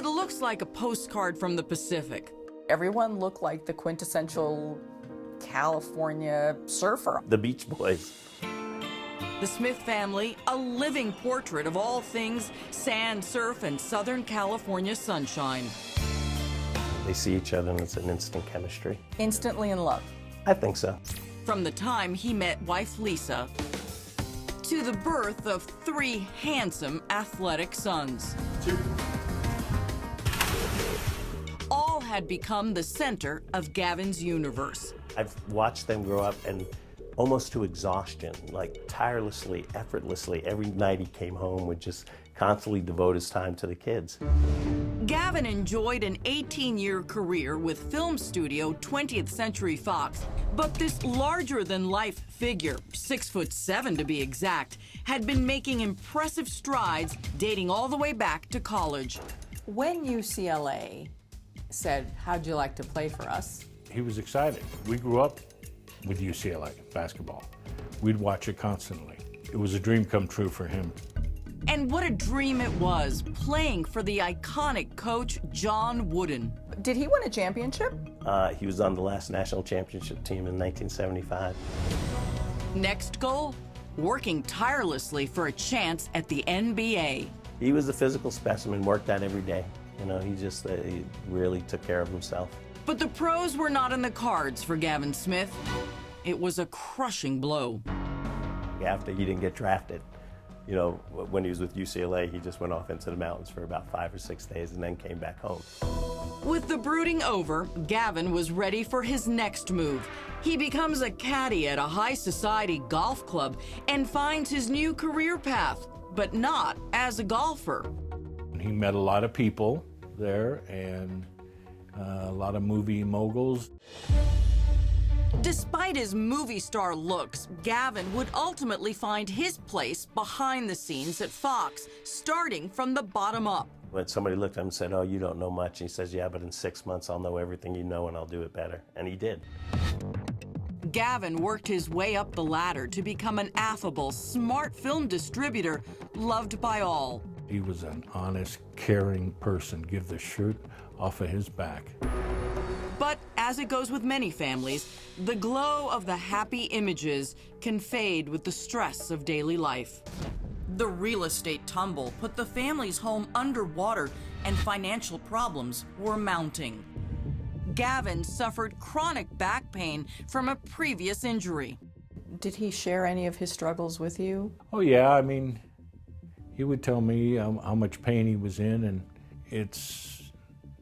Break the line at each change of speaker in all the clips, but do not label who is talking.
It looks like a postcard from the Pacific.
Everyone looked like the quintessential California surfer.
The Beach Boys.
The Smith family, a living portrait of all things sand, surf, and Southern California sunshine.
They see each other and it's an instant chemistry.
Instantly in love.
I think so.
From the time he met wife Lisa to the birth of 3 handsome, athletic sons. All had become the center of Gavin's universe.
I've watched them grow up and almost to exhaustion, like tirelessly, effortlessly. Every night he came home would just constantly devote his time to the kids.
Gavin enjoyed an 18-year career with film studio 20th Century Fox, but this larger-than-life figure, 6'7" to be exact, had been making impressive strides dating all the way back to college.
When UCLA said, "How'd you like to play for us?"
He was excited. We grew up with UCLA basketball. We'd watch it constantly. It was a dream come true for him.
And what a dream it was, playing for the iconic coach John Wooden.
Did he win a championship?
He was on the last national championship team in 1975.
Next goal, working tirelessly for a chance at the NBA.
He was a physical specimen, worked out every day. You know, he really took care of himself.
But the pros were not in the cards for Gavin Smith. It was a crushing blow.
After he didn't get drafted, you know, when he was with UCLA, he just went off into the mountains for about 5 or 6 days and then came back home.
With the brooding over, Gavin was ready for his next move. He becomes a caddy at a high society golf club and finds his new career path, but not as a golfer.
He met a lot of people there and a lot of movie moguls.
Despite his movie star looks, Gavin would ultimately find his place behind the scenes at Fox, starting from the bottom up.
When somebody looked at him and said, "Oh, you don't know much," he says, "Yeah, but in 6 months I'll know everything you know and I'll do it better." And he did.
Gavin worked his way up the ladder to become an affable, smart film distributor, loved by all.
He was an honest, caring person. Give the shirt off of his back.
But as it goes with many families, the glow of the happy images can fade with the stress of daily life. The real estate tumble put the family's home underwater and financial problems were mounting. Gavin suffered chronic back pain from a previous injury.
Did he share any of his struggles with you?
Oh yeah, I mean, he would tell me how much pain he was in, and it's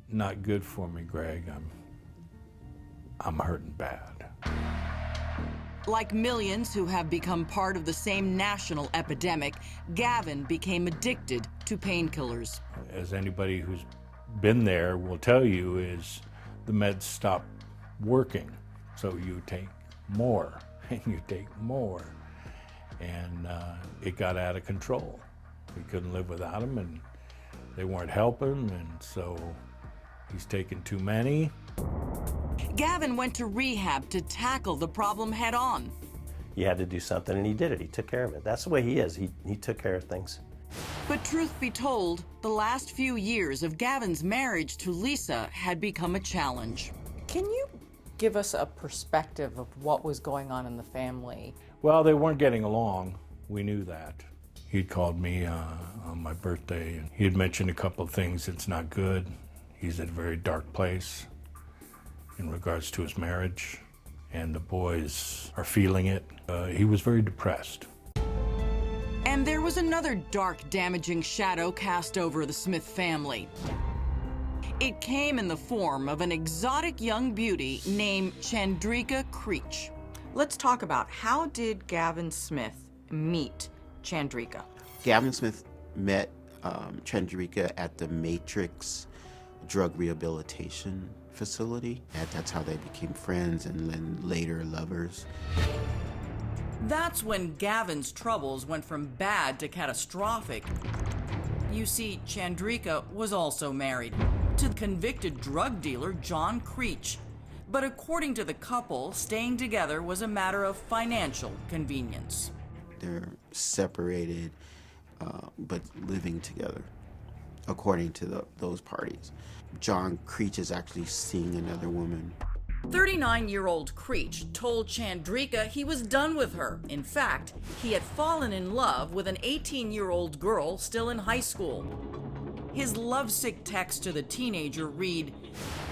not good for me, Greg. I'm hurting bad.
Like millions who have become part of the same national epidemic, Gavin became addicted to painkillers.
As anybody who's been there will tell you, is the meds stop working. So you take more, and you take more. And it got out of control. We couldn't live without them, and they weren't helping, and so he's taken too many.
Gavin went to rehab to tackle the problem head on.
He had to do something and he did it. He took care of it. That's the way he is. He took care of things.
But truth be told, the last few years of Gavin's marriage to Lisa had become a challenge.
Can you give us a perspective of what was going on in the family?
Well, they weren't getting along. We knew that. He'd called me on my birthday, and he had mentioned a couple of things that's not good. He's at a very dark place in regards to his marriage, and the boys are feeling it. He was very depressed.
And there was another dark, damaging shadow cast over the Smith family. It came in the form of an exotic young beauty named Chandrika Creech. Let's talk about, how did Gavin Smith meet Chandrika?
Gavin Smith met Chandrika at the Matrix Drug Rehabilitation Facility. That's how they became friends and then later lovers.
That's when Gavin's troubles went from bad to catastrophic. You see, Chandrika was also married to convicted drug dealer John Creech. But according to the couple, staying together was a matter of financial convenience.
They're separated, but living together according to those parties. John Creech is actually seeing another woman.
39-year-old Creech told Chandrika he was done with her. In fact, he had fallen in love with an 18-year-old girl still in high school. His lovesick text to the teenager read,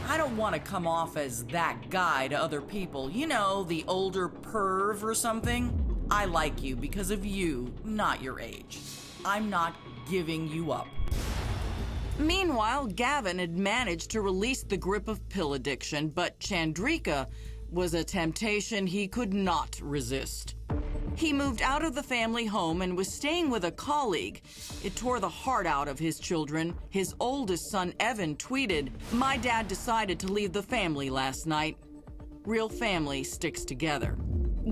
"I don't want to come off as that guy to other people, you know, the older perv or something. I like you because of you, not your age. I'm not giving you up." Meanwhile, Gavin had managed to release the grip of pill addiction, but Chandrika was a temptation he could not resist. He moved out of the family home and was staying with a colleague. It tore the heart out of his children. His oldest son, Evan, tweeted, "My dad decided to leave the family last night. Real family sticks together."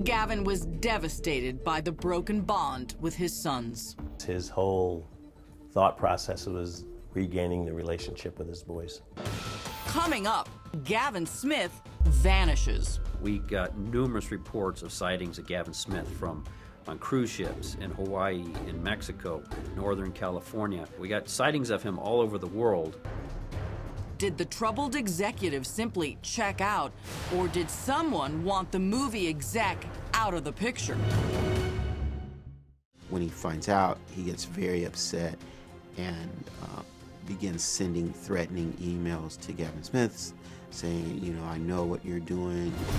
Gavin was devastated by the broken bond with his sons.
His whole thought process was regaining the relationship with his boys.
Coming up, Gavin Smith vanishes.
We got numerous reports of sightings of Gavin Smith on cruise ships in Hawaii, in Mexico, Northern California. We got sightings of him all over the world.
Did the troubled executive simply check out, or did someone want the movie exec out of the picture?
When he finds out, he gets very upset and begins sending threatening emails to Gavin Smith saying, you know, I know what you're doing.